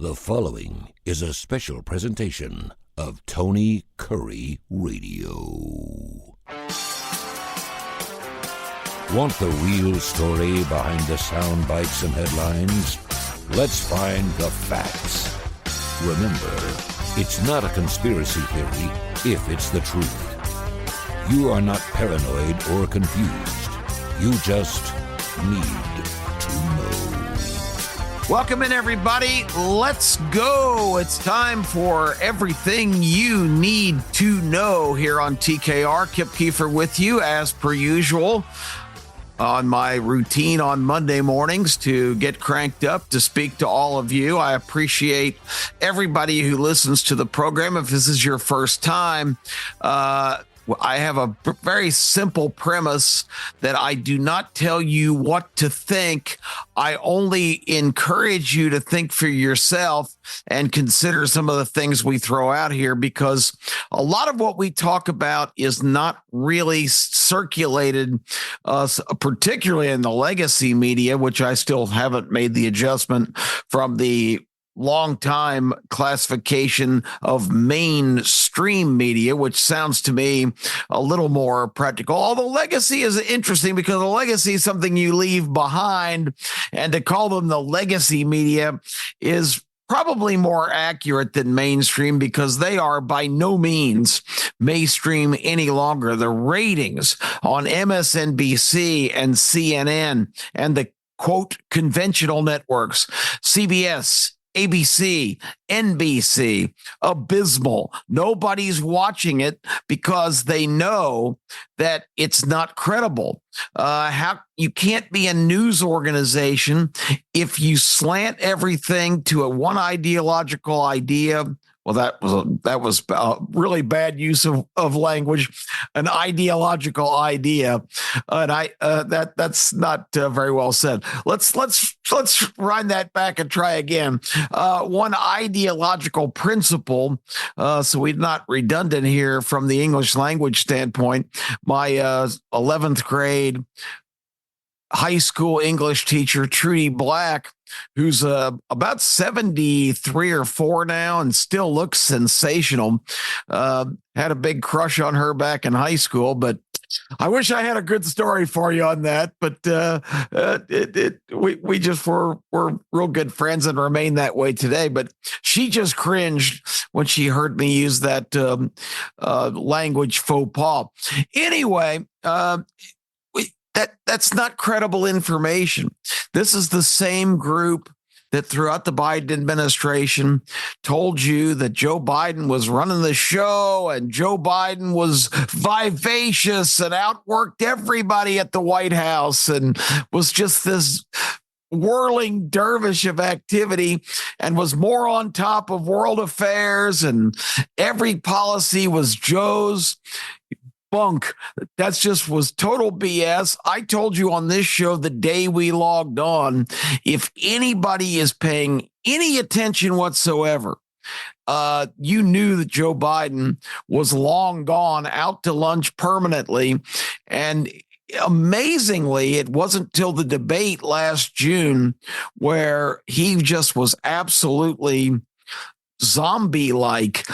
The following is a special presentation of Tony Kurre Radio. Want the real story behind the sound bites and headlines? Let's find the facts. Remember, it's not a conspiracy theory if it's the truth. You are not paranoid or confused. You just need to know. Welcome in, everybody. Let's go. It's time for everything you need to know here on TKR. Kip Keefer with you as per usual on my routine on Monday mornings to get cranked up to speak to all of you. I appreciate everybody who listens to the program. If this is your first time, I have a very simple premise that I do not tell you what to think. I only encourage you to think for yourself and consider some of the things we throw out here, because a lot of what we talk about is not really circulated, particularly in the legacy media, which I still haven't made the adjustment from the long time classification of mainstream media, which sounds to me a little more practical. Although legacy is interesting because the legacy is something you leave behind, and to call them the legacy media is probably more accurate than mainstream, because they are by no means mainstream any longer. The ratings on MSNBC and CNN and the quote conventional networks, CBS, ABC, NBC, abysmal. Nobody's watching it because they know that it's not credible. How you can't be a news organization if you slant everything to a one ideological idea. Well, that was a really bad use of language, an ideological idea, and that's not very well said. Let's run that back and try again. One ideological principle, so we're not redundant here from the English language standpoint. My 11th grade high school English teacher, Trudy Black, who's about 73 or 4 now and still looks sensational, had a big crush on her back in high school, but I wish I had a good story for you on that. But we just were real good friends and remain that way today. But she just cringed when she heard me use that language faux pas. Anyway, that's not credible information. This is the same group that throughout the Biden administration told you that Joe Biden was running the show and Joe Biden was vivacious and outworked everybody at the White House and was just this whirling dervish of activity and was more on top of world affairs and every policy was Joe's. Bunk. That's just was total BS. I told you on this show the day we logged on, if anybody is paying any attention whatsoever, you knew that Joe Biden was long gone, out to lunch permanently. And amazingly, it wasn't till the debate last June where he just was absolutely zombie-like,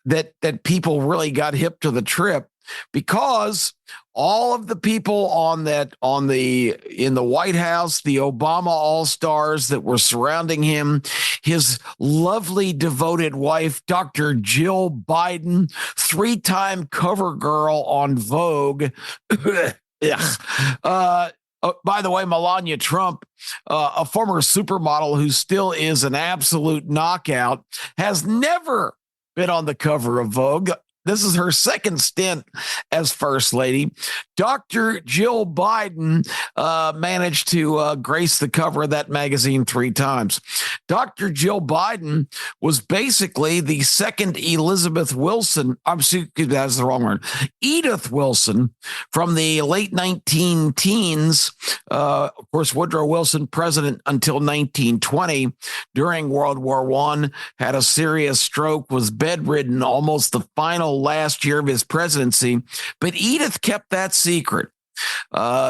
that people really got hip to the trip, because all of the people in the White House, the Obama all-stars that were surrounding him, his lovely devoted wife, Dr. Jill Biden, 3-time cover girl on Vogue. By the way, Melania Trump, a former supermodel who still is an absolute knockout, has never been on the cover of Vogue. This is her second stint as First Lady. Dr. Jill Biden managed to grace the cover of that magazine 3 times. Dr. Jill Biden was basically the second Elizabeth Wilson. That's the wrong word. Edith Wilson from the late 19 teens. Of course, Woodrow Wilson, president until 1920. During World War I, had a serious stroke, was bedridden almost the final last year of his presidency, but Edith kept that secret.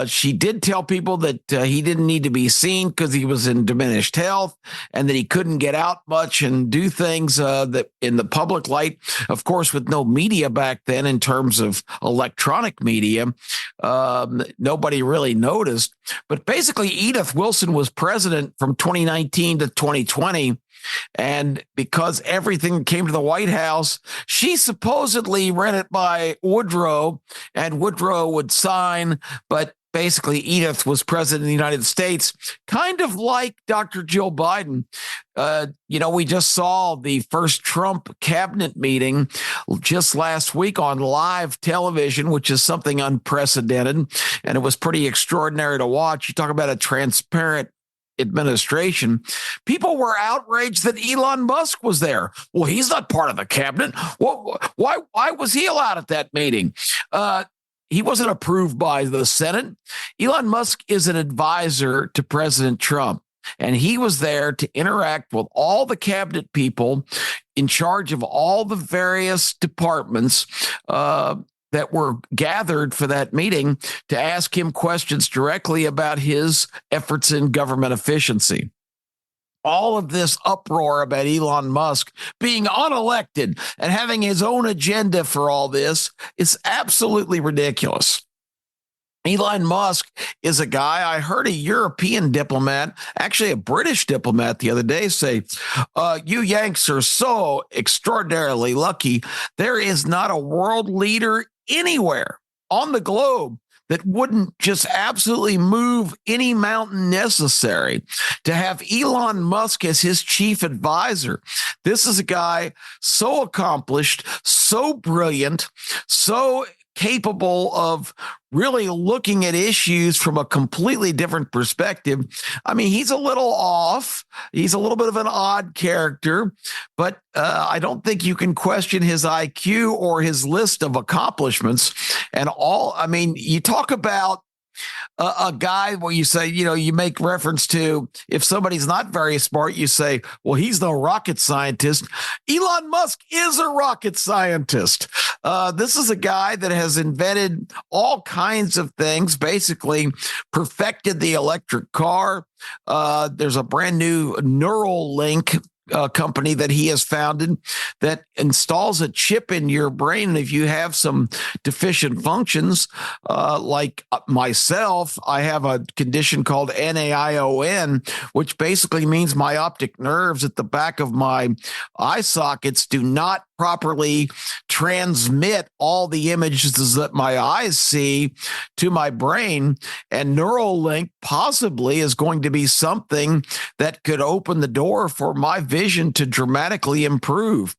She did tell people that he didn't need to be seen because he was in diminished health and that he couldn't get out much and do things that in the public light. Of course, with no media back then in terms of electronic media, nobody really noticed. But basically, Edith Wilson was president from 2019 to 2020. And because everything came to the White House, she supposedly ran it by Woodrow, and Woodrow would sign. But basically, Edith was president of the United States, kind of like Dr. Jill Biden. We just saw the first Trump cabinet meeting just last week on live television, which is something unprecedented. And it was pretty extraordinary to watch. You talk about a transparent administration. People were outraged that Elon Musk was there. Well, he's not part of the cabinet. Why was he allowed at that meeting? He wasn't approved by the Senate. Elon Musk is an advisor to President Trump, and he was there to interact with all the cabinet people in charge of all the various departments that were gathered for that meeting to ask him questions directly about his efforts in government efficiency. All of this uproar about Elon Musk being unelected and having his own agenda for all this is absolutely ridiculous. Elon Musk is a guy, I heard a European diplomat, actually a British diplomat the other day say, you Yanks are so extraordinarily lucky. There is not a world leader anywhere on the globe that wouldn't just absolutely move any mountain necessary to have Elon Musk as his chief advisor. This is a guy so accomplished, so brilliant, so capable of really looking at issues from a completely different perspective. I mean, he's a little off. He's a little bit of an odd character, but I don't think you can question his IQ or his list of accomplishments. And you talk about a guy where you say, you make reference to if somebody's not very smart, you say, well, he's no rocket scientist. Elon Musk is a rocket scientist. This is a guy that has invented all kinds of things, basically perfected the electric car. There's a brand new Neuralink company that he has founded that installs a chip in your brain. And if you have some deficient functions, like myself, I have a condition called NAION, which basically means my optic nerves at the back of my eye sockets do not properly transmit all the images that my eyes see to my brain. And Neuralink possibly is going to be something that could open the door for my vision to dramatically improve.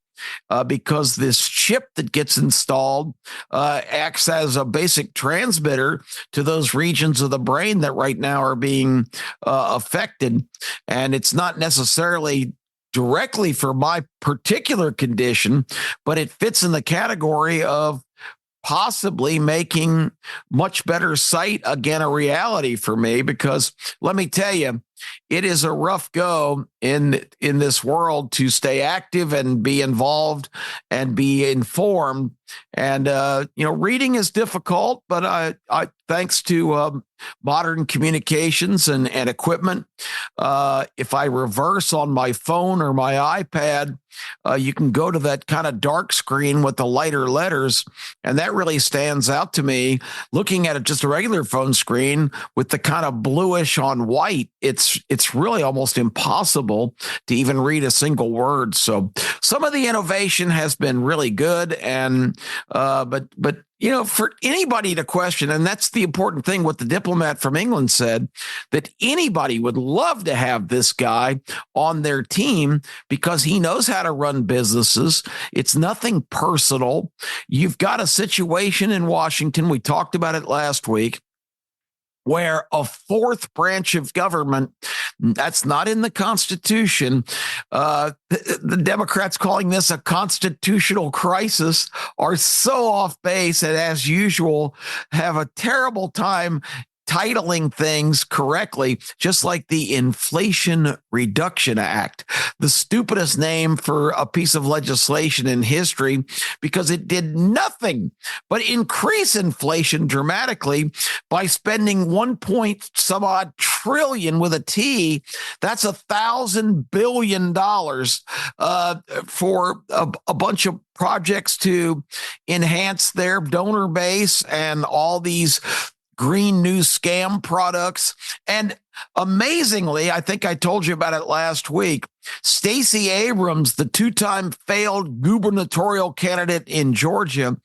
Because this chip that gets installed acts as a basic transmitter to those regions of the brain that right now are being affected. And it's not necessarily directly for my particular condition, but it fits in the category of possibly making much better sight again a reality for me, because let me tell you, it is a rough go in this world to stay active and be involved and be informed. And reading is difficult, but I thanks to modern communications and equipment, if I reverse on my phone or my iPad, you can go to that kind of dark screen with the lighter letters, and that really stands out to me. Looking at it just a regular phone screen with the kind of bluish on white, it's really almost impossible to even read a single word. So some of the innovation has been really good, and but for anybody to question, and that's the important thing, what the diplomat from England said, that anybody would love to have this guy on their team because he knows how to run businesses. It's nothing personal. You've got a situation in Washington, we talked about it last week, where a fourth branch of government, that's not in the Constitution. The Democrats calling this a constitutional crisis are so off base and, as usual, have a terrible time titling things correctly, just like the Inflation Reduction Act, the stupidest name for a piece of legislation in history, because it did nothing but increase inflation dramatically by spending 1 point some odd trillion with a T. That's $1,000 billion for a bunch of projects to enhance their donor base and all these green new scam products. And amazingly, I think I told you about it last week, Stacey Abrams, the two-time failed gubernatorial candidate in Georgia,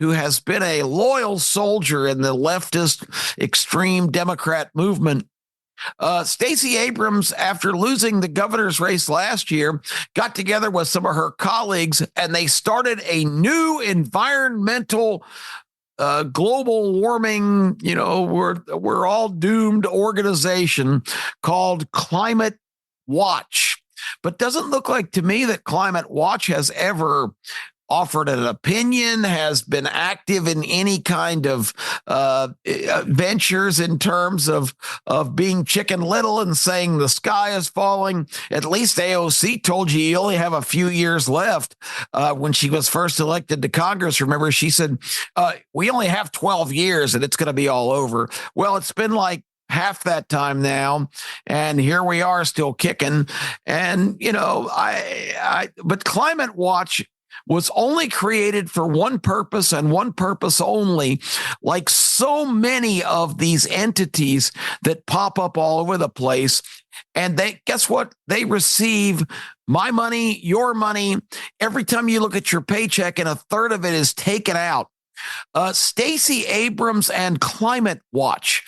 who has been a loyal soldier in the leftist extreme Democrat movement, Stacey Abrams, after losing the governor's race last year, got together with some of her colleagues and they started a new environmental global warming, we're all doomed organization called Climate Watch. But doesn't look like to me that Climate Watch has ever offered an opinion, has been active in any kind of ventures in terms of being Chicken Little and saying the sky is falling. At least AOC told you only have a few years left. When she was first elected to Congress, remember, she said, we only have 12 years and it's going to be all over. Well, it's been like half that time now, and here we are still kicking. And, but Climate Watch was only created for one purpose and one purpose only, like so many of these entities that pop up all over the place. And guess what? They receive my money, your money. Every time you look at your paycheck, and a third of it is taken out. Stacey Abrams and Climate Watch.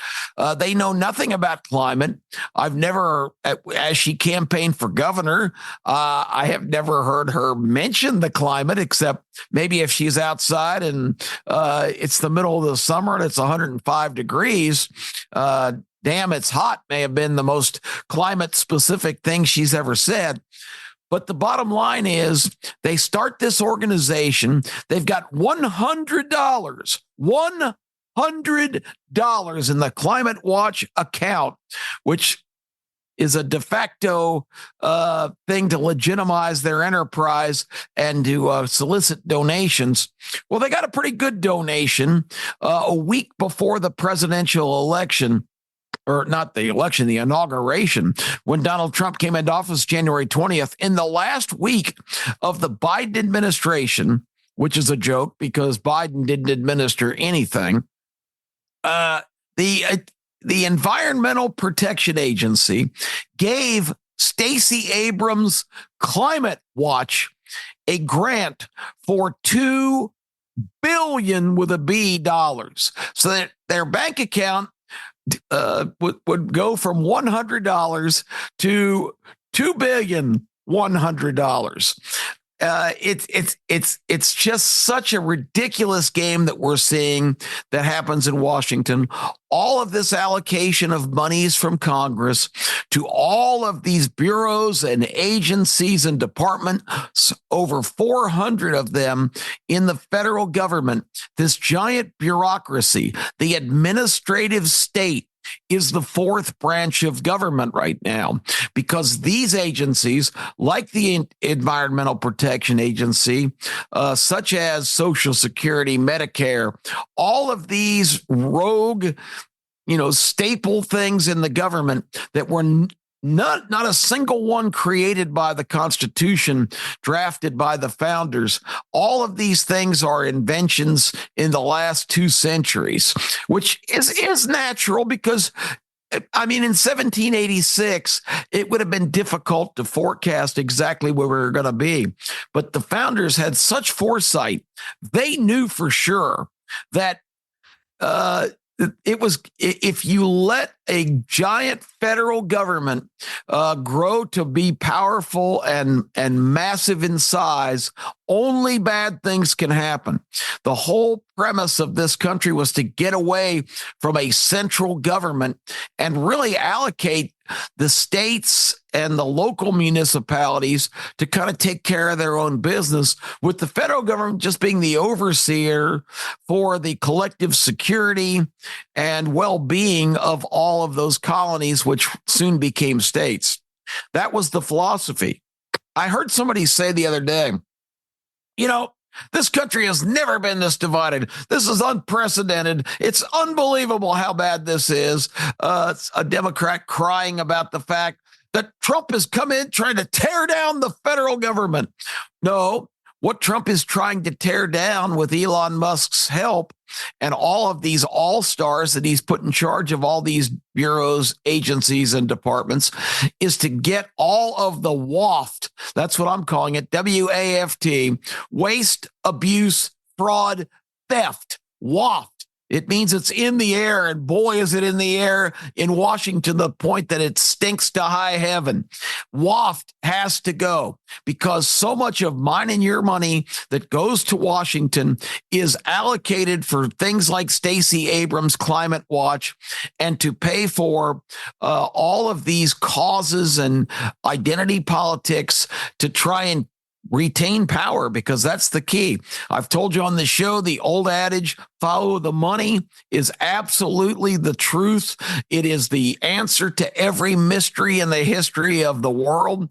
They know nothing about climate. I've never, as she campaigned for governor, I have never heard her mention the climate, except maybe if she's outside and it's the middle of the summer and it's 105 degrees. Damn, it's hot may have been the most climate specific thing she's ever said. But the bottom line is they start this organization. They've got $100 in the Climate Watch account, which is a de facto thing to legitimize their enterprise and to solicit donations. Well, they got a pretty good donation a week before the presidential election. Or not the election, the inauguration, when Donald Trump came into office January 20th. In the last week of the Biden administration, which is a joke because Biden didn't administer anything, the Environmental Protection Agency gave Stacey Abrams' Climate Watch a grant for $2 billion with a B dollars, so that their bank account would go from $100 to $2,100,000,000. It's just such a ridiculous game that we're seeing that happens in Washington. All of this allocation of monies from Congress to all of these bureaus and agencies and departments, over 400 of them in the federal government, this giant bureaucracy, the administrative state, is the fourth branch of government right now, because these agencies, like the Environmental Protection Agency, such as Social Security, Medicare, all of these rogue, staple things in the government that were not a single one created by the Constitution, drafted by the founders. All of these things are inventions in the last 2 centuries, which is natural because, in 1786, it would have been difficult to forecast exactly where we were going to be. But the founders had such foresight. They knew for sure that it was, if you let a giant federal government grow to be powerful and massive in size, only bad things can happen. The whole premise of this country was to get away from a central government and really allocate the states and the local municipalities to kind of take care of their own business, with the federal government just being the overseer for the collective security and well-being of all of those colonies, which soon became states. That was the philosophy. I heard somebody say the other day, this country has never been this divided. This is unprecedented. It's unbelievable how bad this is. It's a Democrat crying about the fact that Trump has come in trying to tear down the federal government. No, what Trump is trying to tear down with Elon Musk's help and all of these all-stars that he's put in charge of all these bureaus, agencies, and departments is to get all of the waft, that's what I'm calling it, W-A-F-T, waste, abuse, fraud, theft, waft. It means it's in the air, and boy, is it in the air in Washington to the point that it stinks to high heaven. Waft has to go because so much of mine and your money that goes to Washington is allocated for things like Stacey Abrams' Climate Watch and to pay for all of these causes and identity politics to try and retain power, because that's the key. I've told you on the show, the old adage, follow the money, is absolutely the truth. It is the answer to every mystery in the history of the world.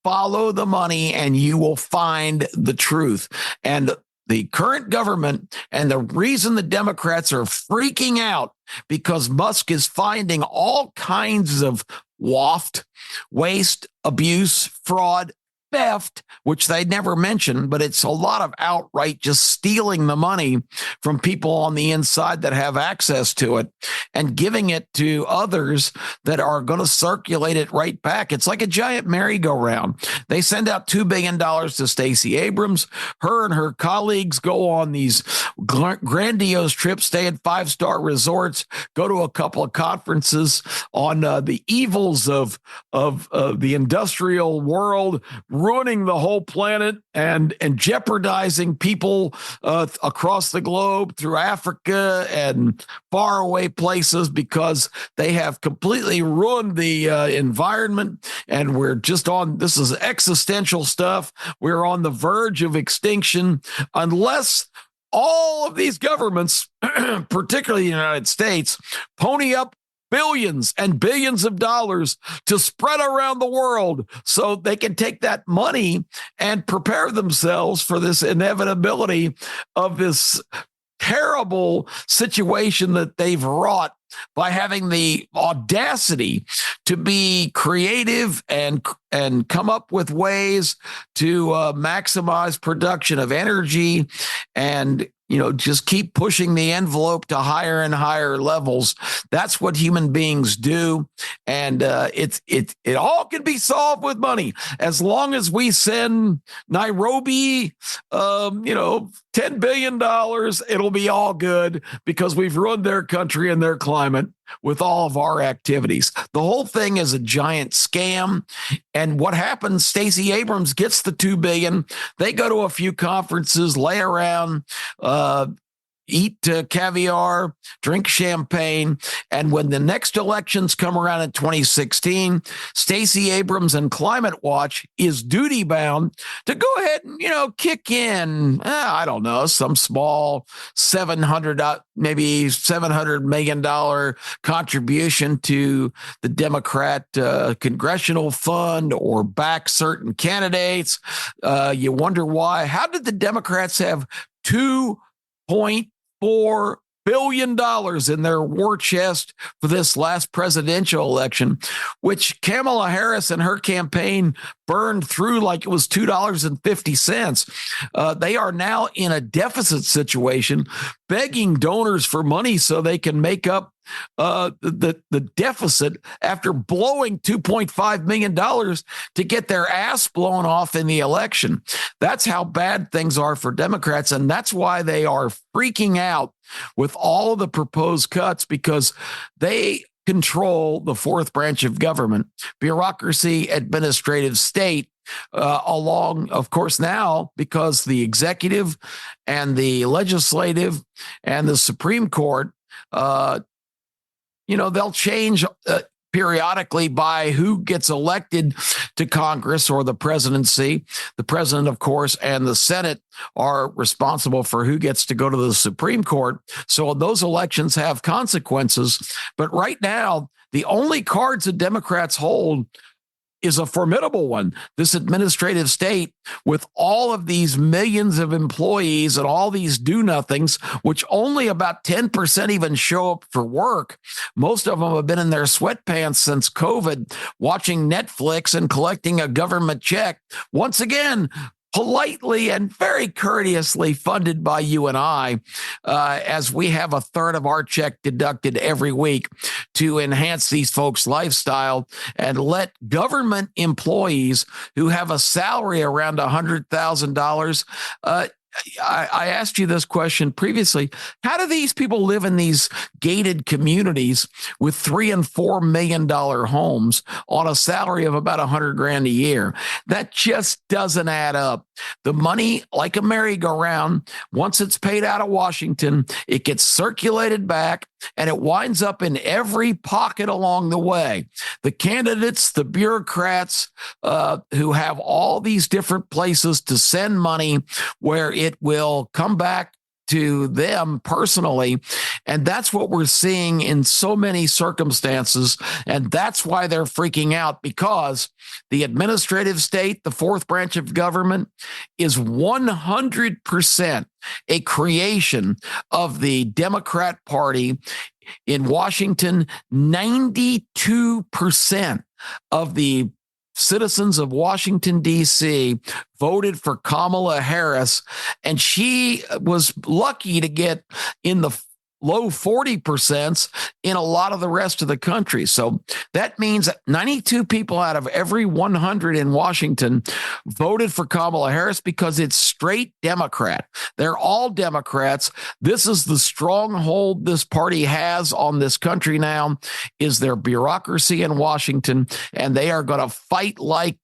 Follow the money and you will find the truth. And the current government, and the reason the Democrats are freaking out, because Musk is finding all kinds of waft, waste, abuse, fraud, theft, which they never mention, but it's a lot of outright just stealing the money from people on the inside that have access to it and giving it to others that are going to circulate it right back. It's like a giant merry-go-round. They send out $2 billion to Stacey Abrams. Her and her colleagues go on these grandiose trips, stay at five-star resorts, go to a couple of conferences on the evils of the industrial world, ruining the whole planet and jeopardizing people across the globe through Africa and faraway places because they have completely ruined the environment. And we're just this is existential stuff. We're on the verge of extinction unless all of these governments, particularly the United States, pony up billions and billions of dollars to spread around the world so they can take that money and prepare themselves for this inevitability of this terrible situation that they've wrought by having the audacity to be creative and come up with ways to maximize production of energy and just keep pushing the envelope to higher and higher levels. That's what human beings do. And it all can be solved with money. As long as we send Nairobi, $10 billion, it'll be all good because we've ruined their country and their climate with all of our activities. The whole thing is a giant scam. And what happens, Stacey Abrams gets the $2 billion. They go to a few conferences, lay around, eat caviar, drink champagne. And when the next elections come around in 2016, Stacey Abrams and Climate Watch is duty bound to go ahead and, kick in, I don't know, some small $700 million contribution to the Democrat Congressional Fund or back certain candidates. You wonder why. How did the Democrats have $2.4 billion in their war chest for this last presidential election, which Kamala Harris and her campaign burned through like it was $2.50. They are now in a deficit situation, begging donors for money so they can make up the deficit after blowing $2.5 million to get their ass blown off in the election. That's how bad things are for Democrats. And that's why they are freaking out with all of the proposed cuts, because they control the fourth branch of government, bureaucracy, administrative state, along, of course, now because the executive and the legislative and the Supreme Court, they'll change periodically by who gets elected to Congress or the presidency. The president, of course, and the Senate are responsible for who gets to go to the Supreme Court. So those elections have consequences. But right now, the only cards that Democrats hold is a formidable one. This administrative state with all of these millions of employees and all these do-nothings, which only about 10% even show up for work. Most of them have been in their sweatpants since COVID, watching Netflix and collecting a government check. Once again, politely and very courteously funded by you and I, as we have a third of our check deducted every week to enhance these folks' lifestyle and let government employees who have a salary around $100,000. I asked you this question previously. How do these people live in these gated communities with $3 and $4 million homes on a salary of about $100,000 a year? That just doesn't add up. The money, like a merry-go-round, once it's paid out of Washington, it gets circulated back and it winds up in every pocket along the way. The candidates, the bureaucrats who have all these different places to send money where it will come back to them personally. And that's what we're seeing in so many circumstances. And that's why they're freaking out, because the administrative state, the fourth branch of government, is 100% a creation of the Democrat Party. In Washington, 92% of the citizens of Washington, D.C. voted for Kamala Harris, and she was lucky to get in the low 40% in a lot of the rest of the country. So that means that 92 people out of every 100 in Washington voted for Kamala Harris because it's straight Democrat. They're all Democrats. This is the stronghold this party has on this country now, is their bureaucracy in Washington, and they are going to fight like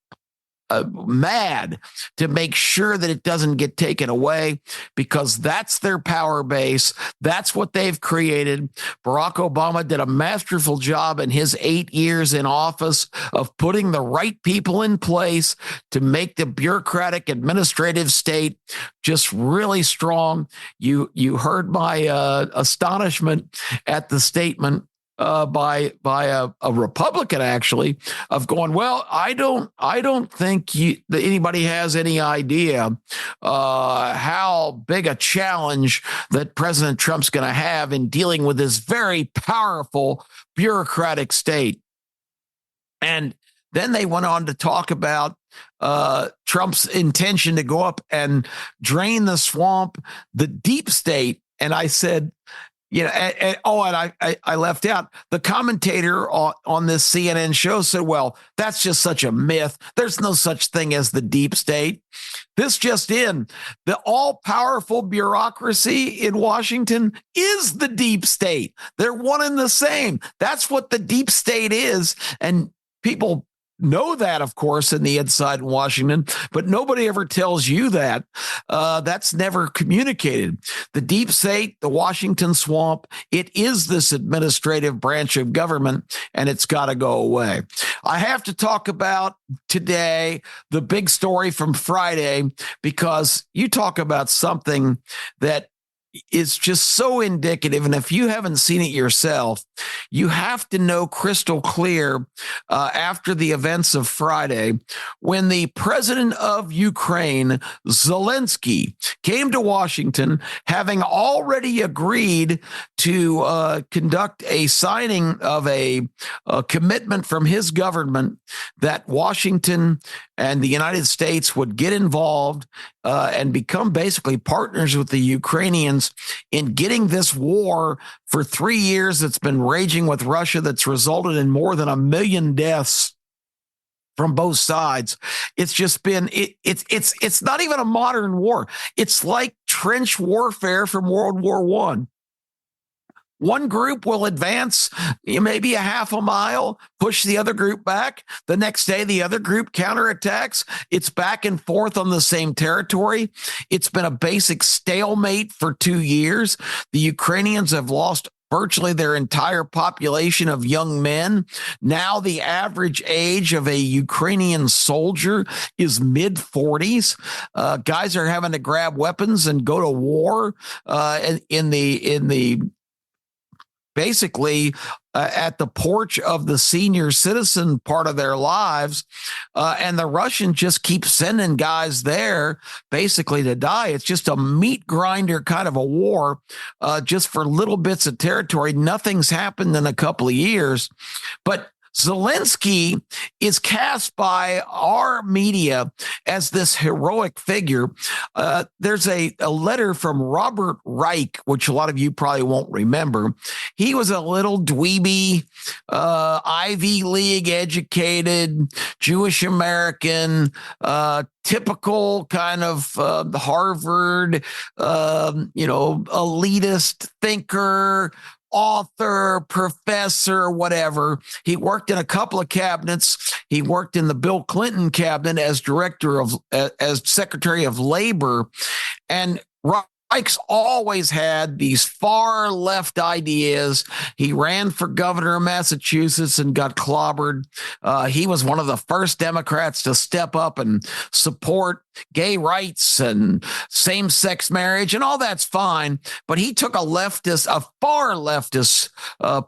mad to make sure that it doesn't get taken away, because that's their power base. That's what they've created. Barack Obama did a masterful job in his 8 years in office of putting the right people in place to make the bureaucratic administrative state just really strong. You heard my astonishment at the statement by a Republican, actually, of going, well, I don't think that anybody has any idea how big a challenge that President Trump's going to have in dealing with this very powerful bureaucratic state. And then they went on to talk about Trump's intention to go up and drain the swamp, the deep state. And I said, you know, and I left out the commentator on this CNN show said, well, that's just such a myth. There's no such thing as the deep state. This just in, the all-powerful bureaucracy in Washington is the deep state. They're one and the same. That's what the deep state is. And people know that, of course, in the inside in Washington, but nobody ever tells you that. That's never communicated. The deep state, the Washington swamp, it is this administrative branch of government, and it's got to go away. I have to talk about today the big story from Friday, because you talk about something that is just so indicative. And if you haven't seen it yourself, you have to know crystal clear after the events of Friday, when the president of Ukraine, Zelensky, came to Washington, having already agreed to conduct a signing of a commitment from his government that Washington and the United States would get involved and become basically partners with the Ukrainians in getting this war for 3 years that's been raging with Russia, that's resulted in more than 1 million deaths from both sides. It's just been, it's not even a modern war. It's like trench warfare from World War I. One group will advance maybe a half a mile, push the other group back. The next day, the other group counterattacks. It's back and forth on the same territory. It's been a basic stalemate for 2 years. The Ukrainians have lost virtually their entire population of young men. Now the average age of a Ukrainian soldier is mid 40s. Guys are having to grab weapons and go to war in the basically at the porch of the senior citizen part of their lives. And the Russians just keep sending guys there basically to die. It's just a meat grinder kind of a war, just for little bits of territory. Nothing's happened in a couple of years. But Zelensky is cast by our media as this heroic figure. There's a letter from Robert Reich, which a lot of you probably won't remember. He was a little dweeby, Ivy League educated, Jewish American, typical kind of Harvard, elitist thinker, author, professor, whatever. He worked in a couple of cabinets. He worked in the Bill Clinton cabinet as as Secretary of Labor. And Reich's always had these far left ideas. He ran for governor of Massachusetts and got clobbered. He was one of the first Democrats to step up and support gay rights and same-sex marriage, and all that's fine. But he took a far leftist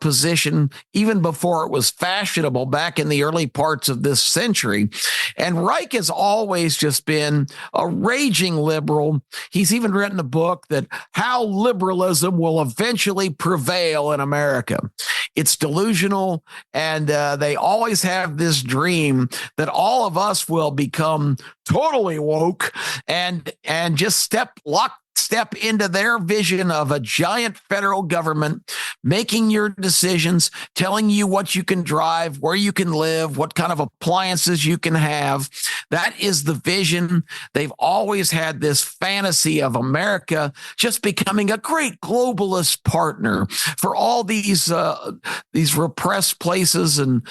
position even before it was fashionable back in the early parts of this century. And Reich has always just been a raging liberal. He's even written a book that how liberalism will eventually prevail in America. It's delusional, and they always have this dream that all of us will become totally woke and just step into their vision of a giant federal government making your decisions, telling you what you can drive, where you can live, what kind of appliances you can have. That is the vision. They've always had this fantasy of America just becoming a great globalist partner for all these repressed places and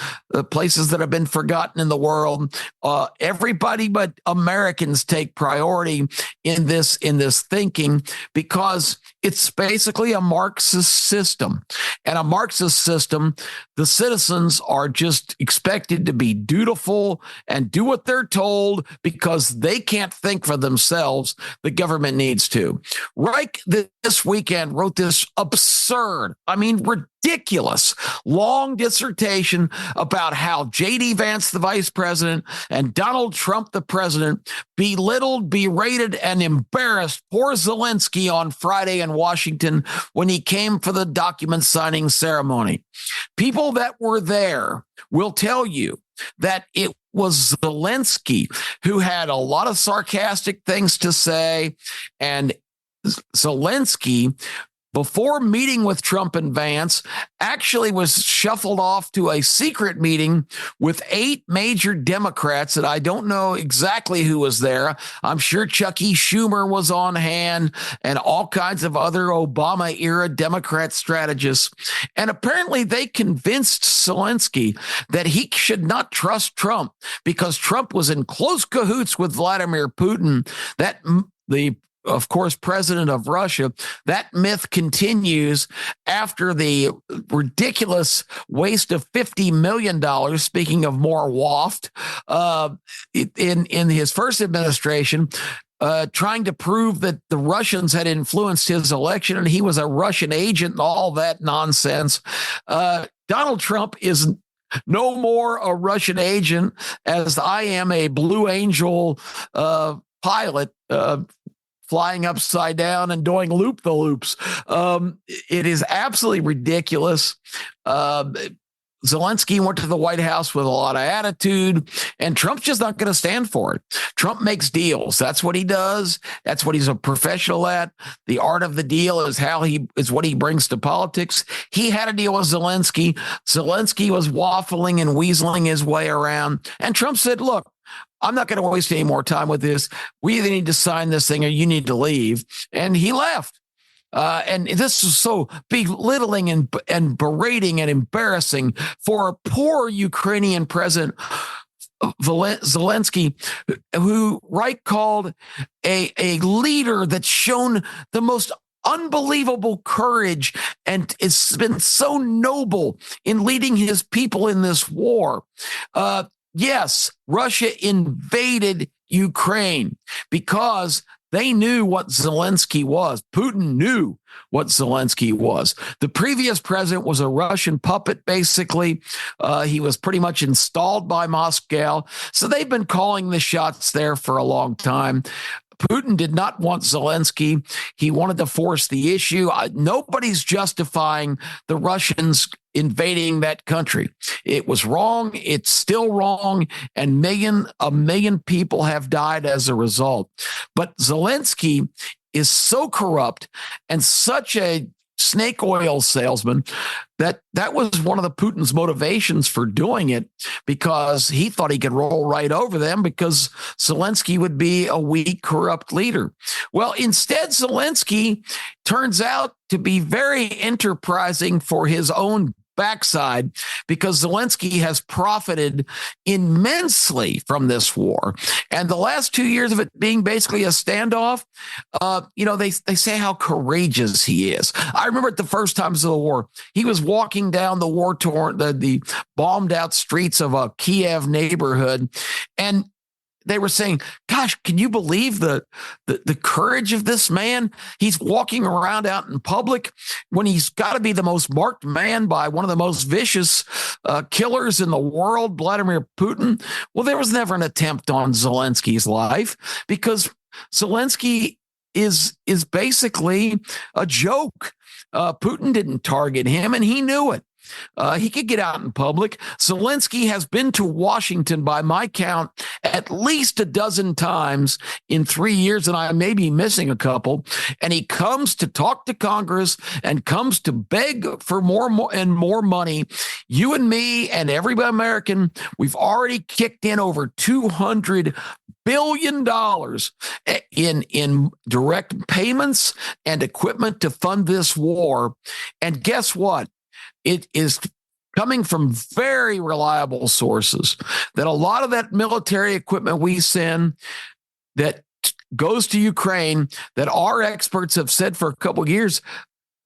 places that have been forgotten in the world. Everybody but Americans take priority in this thinking, because it's basically a Marxist system. And a Marxist system, the citizens are just expected to be dutiful and do what they're told because they can't think for themselves. The government needs to. Reich this weekend wrote this absurd, ridiculous, long dissertation about how J.D. Vance, the vice president, and Donald Trump, the president, belittled, berated, and embarrassed poor Zelensky on Friday in Washington when he came for the document signing ceremony. People that were there will tell you that it was Zelensky who had a lot of sarcastic things to say, and Zelensky, before meeting with Trump and Vance, actually was shuffled off to a secret meeting with 8 major Democrats that I don't know exactly who was there. I'm sure Chuck E. Schumer was on hand and all kinds of other Obama-era Democrat strategists. And apparently they convinced Zelensky that he should not trust Trump because Trump was in close cahoots with Vladimir Putin, of course, president of Russia. That myth continues after the ridiculous waste of $50 million, speaking of more waft, in his first administration, trying to prove that the Russians had influenced his election and he was a Russian agent and all that nonsense. Donald Trump is no more a Russian agent as I am a Blue Angel pilot, flying upside down and doing loop-the-loops. It is absolutely ridiculous. Zelensky went to the White House with a lot of attitude, and Trump's just not going to stand for it. Trump makes deals. That's what he does. That's what he's a professional at. The art of the deal is what he brings to politics. He had a deal with Zelensky. Zelensky was waffling and weaseling his way around, and Trump said, look, I'm not going to waste any more time with this. We either need to sign this thing or you need to leave. And he left. And this is so belittling and berating and embarrassing for a poor Ukrainian president, Zelensky, who Reich called a leader that's shown the most unbelievable courage and it's been so noble in leading his people in this war. Yes, Russia invaded Ukraine because they knew what Zelensky was. Putin knew what Zelensky was. The previous president was a Russian puppet, basically. He was pretty much installed by Moscow. So they've been calling the shots there for a long time. Putin did not want Zelensky. He wanted to force the issue. Nobody's justifying the Russians invading that country. It was wrong. It's still wrong. And a million people have died as a result. But Zelensky is so corrupt and such a snake oil salesman that was one of the Putin's motivations for doing it, because he thought he could roll right over them because Zelensky would be a weak, corrupt leader. Well, instead, Zelensky turns out to be very enterprising for his own backside, because Zelensky has profited immensely from this war. And the last 2 years of it being basically a standoff, they say how courageous he is. I remember at the first times of the war, he was walking down the war-torn, the bombed-out streets of a Kiev neighborhood, and they were saying, gosh, can you believe the courage of this man? He's walking around out in public when he's got to be the most marked man by one of the most vicious killers in the world, Vladimir Putin. Well, there was never an attempt on Zelensky's life because Zelensky is basically a joke. Putin didn't target him, and he knew it. He could get out in public. Zelensky has been to Washington, by my count, at least a dozen times in 3 years, and I may be missing a couple. And he comes to talk to Congress and comes to beg for more money. You and me and every American, we've already kicked in over $200 billion in direct payments and equipment to fund this war. And guess what? It is coming from very reliable sources that a lot of that military equipment we send that goes to Ukraine, that our experts have said for a couple of years,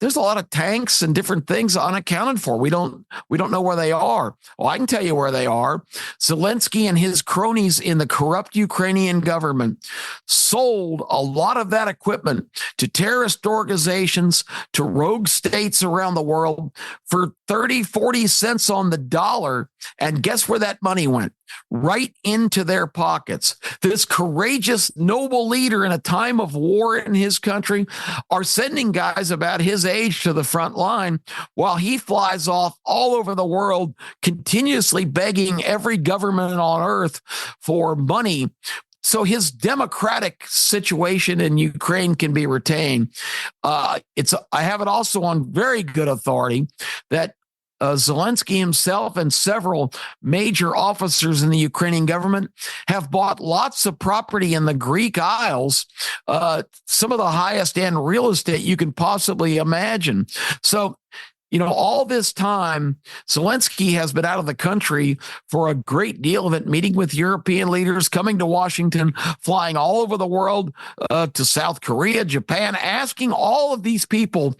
there's a lot of tanks and different things unaccounted for. We don't know where they are. Well, I can tell you where they are. Zelensky and his cronies in the corrupt Ukrainian government sold a lot of that equipment to terrorist organizations, to rogue states around the world for 30, 40 cents on the dollar. And guess where that money went? Right into their pockets. This courageous, noble leader in a time of war in his country are sending guys about his age to the front line while he flies off all over the world, continuously begging every government on earth for money so his democratic situation in Ukraine can be retained. I have it also on very good authority that Zelensky himself and several major officers in the Ukrainian government have bought lots of property in the Greek Isles, some of the highest end real estate you can possibly imagine. So, all this time, Zelensky has been out of the country for a great deal of it, meeting with European leaders, coming to Washington, flying all over the world, to South Korea, Japan, asking all of these people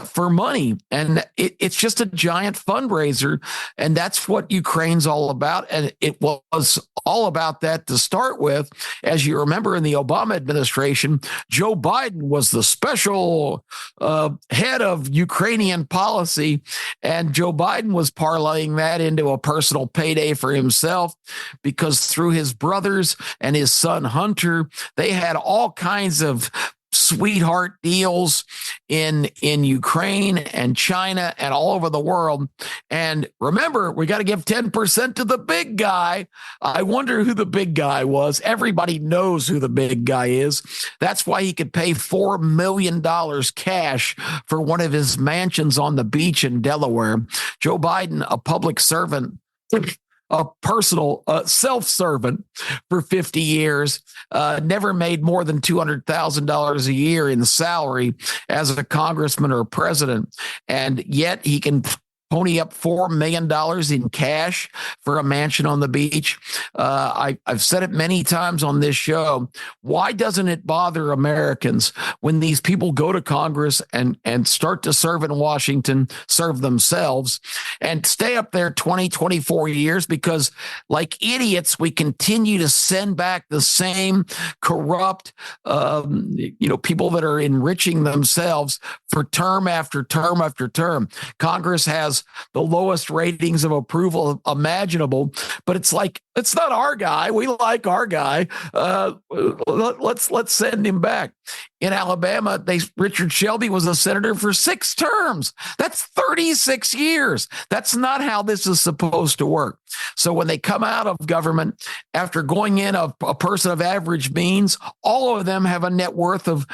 for money. And it's just a giant fundraiser. And that's what Ukraine's all about. And it was all about that to start with. As you remember, in the Obama administration, Joe Biden was the special head of Ukrainian policy. And Joe Biden was parlaying that into a personal payday for himself, because through his brothers and his son Hunter, they had all kinds of sweetheart deals in Ukraine and China and all over the world. And remember, we got to give 10% to the big guy. I wonder who the big guy was. Everybody knows who the big guy is. That's why he could pay $4 million cash for one of his mansions on the beach in Delaware. Joe Biden, a public servant, a personal self-servant for 50 years, never made more than $200,000 a year in salary as a congressman or a president. And yet he can pony up $4 million in cash for a mansion on the beach. I've said it many times on this show. Why doesn't it bother Americans when these people go to Congress and start to serve in Washington, serve themselves, and stay up there 20, 24 years? Because like idiots, we continue to send back the same corrupt, people that are enriching themselves for term after term after term. Congress has the lowest ratings of approval imaginable, but it's like, it's not our guy. We like our guy. Let's send him back. In Alabama, Richard Shelby was a senator for 6 terms. That's 36 years. That's not how this is supposed to work. So when they come out of government, after going in a person of average means, all of them have a net worth of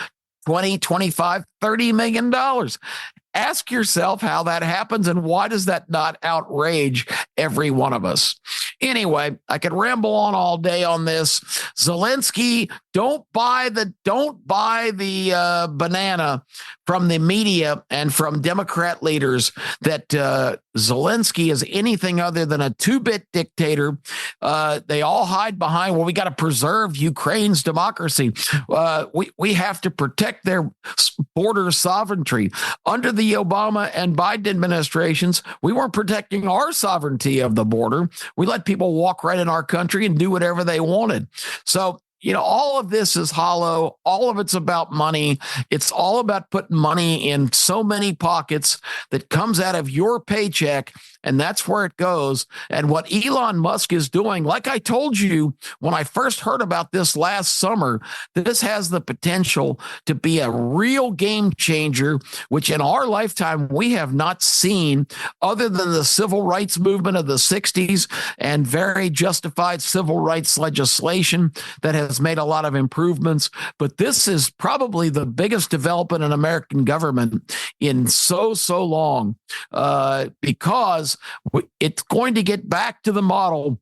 20, 25, $30 million. Ask yourself how that happens and why does that not outrage every one of us? Anyway, I could ramble on all day on this. Zelensky, don't buy the banana from the media and from Democrat leaders that Zelensky is anything other than a 2-bit dictator. They all hide behind, well, we got to preserve Ukraine's democracy. We have to protect their border sovereignty. Under the Obama and Biden administrations, we weren't protecting our sovereignty of the border. We let people walk right in our country and do whatever they wanted. So, all of this is hollow. All of it's about money. It's all about putting money in so many pockets that comes out of your paycheck, and that's where it goes. And what Elon Musk is doing, like I told you when I first heard about this last summer, this has the potential to be a real game changer, which in our lifetime we have not seen other than the civil rights movement of the 60s and very justified civil rights legislation that has made a lot of improvements, but this is probably the biggest development in American government in so long, because it's going to get back to the model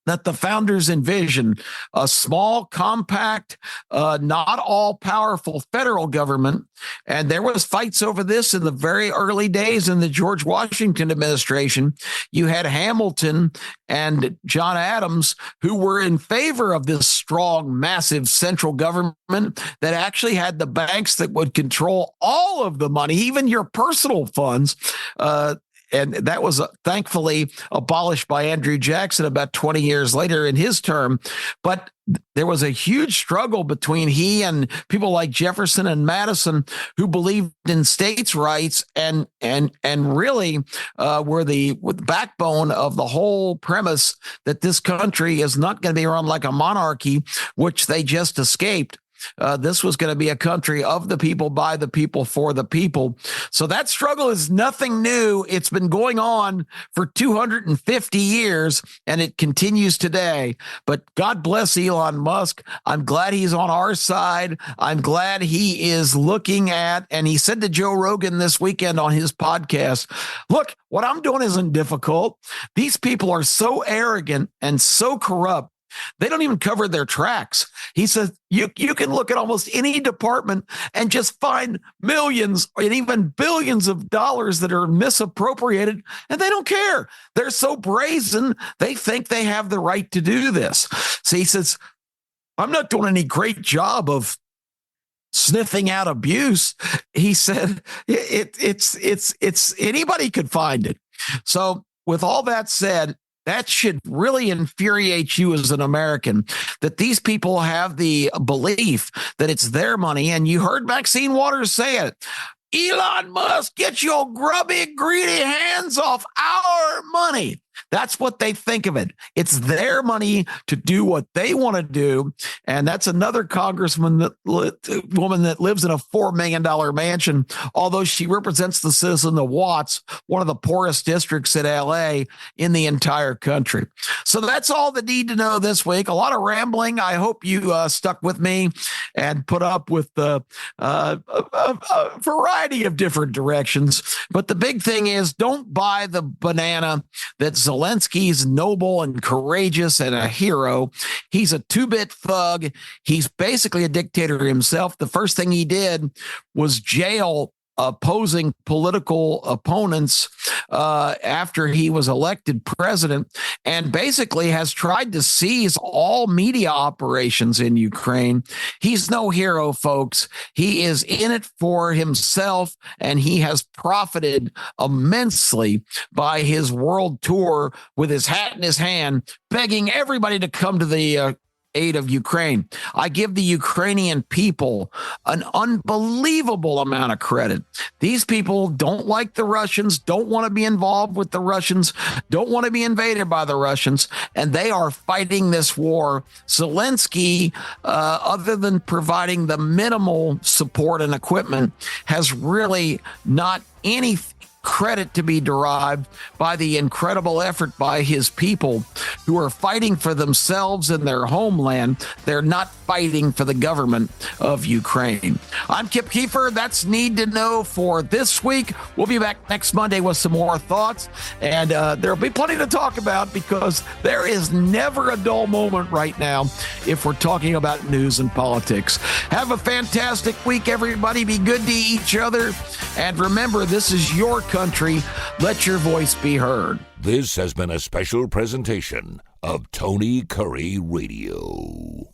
that the founders envisioned: a small, compact, not all-powerful federal government. And there was fights over this in the very early days in the George Washington administration. You had Hamilton and John Adams who were in favor of this strong, massive central government that actually had the banks that would control all of the money, even your personal funds. And that was thankfully abolished by Andrew Jackson about 20 years later in his term. But there was a huge struggle between he and people like Jefferson and Madison, who believed in states' rights and really were the backbone of the whole premise that this country is not going to be run like a monarchy, which they just escaped. This was going to be a country of the people, by the people, for the people. So that struggle is nothing new. It's been going on for 250 years, and it continues today. But God bless Elon Musk. I'm glad he's on our side. I'm glad he is looking at, and he said to Joe Rogan this weekend on his podcast, look, what I'm doing isn't difficult. These people are so arrogant and so corrupt. They don't even cover their tracks. He says you can look at almost any department and just find millions and even billions of dollars that are misappropriated, and they don't care. They're so brazen, they think they have the right to do this. So he says, I'm not doing any great job of sniffing out abuse. He said it's anybody could find it. So with all that said, that should really infuriate you as an American, that these people have the belief that it's their money. And you heard Maxine Waters say it. Elon Musk, get your grubby, greedy hands off our money. That's what they think of it. It's their money to do what they want to do. And that's another woman that lives in a $4 million mansion, although she represents the citizen of Watts, one of the poorest districts in LA in the entire country. So that's all the need to know this week. A lot of rambling. I hope you stuck with me and put up with a variety of different directions. But the big thing is, don't buy the banana that Zelensky's noble and courageous and a hero. He's a 2-bit thug. He's basically a dictator himself. The first thing he did was jail opposing political opponents after he was elected president, and basically has tried to seize all media operations in Ukraine. He's no hero, folks. He is in it for himself, and he has profited immensely by his world tour with his hat in his hand, begging everybody to come to the aid of Ukraine. I give the Ukrainian people an unbelievable amount of credit. These people don't like the Russians, don't want to be involved with the Russians, don't want to be invaded by the Russians, and they are fighting this war. Zelensky, other than providing the minimal support and equipment, has really not any credit to be derived by the incredible effort by his people who are fighting for themselves in their homeland. They're not fighting for the government of Ukraine. I'm Kip Keefer. That's Need to Know for this week. We'll be back next Monday with some more thoughts, and there'll be plenty to talk about because there is never a dull moment right now if we're talking about news and politics. Have a fantastic week, everybody. Be good to each other, and remember, this is your country. Let your voice be heard. This has been a special presentation of Tony Kurre Radio.